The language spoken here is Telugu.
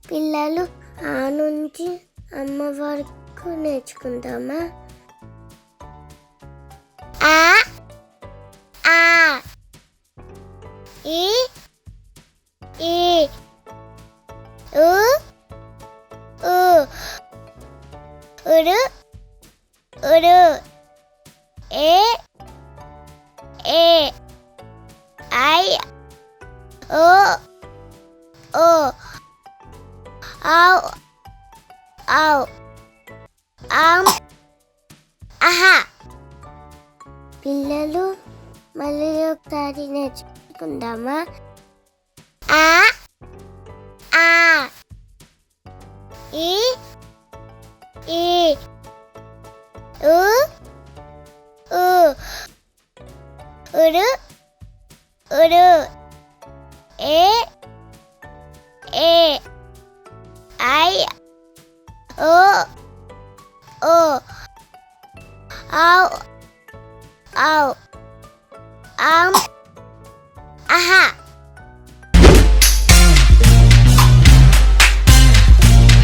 పిల్లలు ఆ నుంచి అమ్మ వరకు నేర్చుకుందామా? ఆ ఆ ఈ ఈ ఉ ఉ ఉరు ఉరు ఏ ఏ ఐ ఓ ఓ ఔ ఔ ఆమ్ ఆహా. పిల్లలు మళ్ళీ ఒకసారి నేర్చుకుందామా? ఆ ఆ ఈ ఈ ఉ ఉ ఉరు ఉరు ఏ ఏ ఐ ఓ ఓ ఔ ఔ ఆమ్ ఆహా.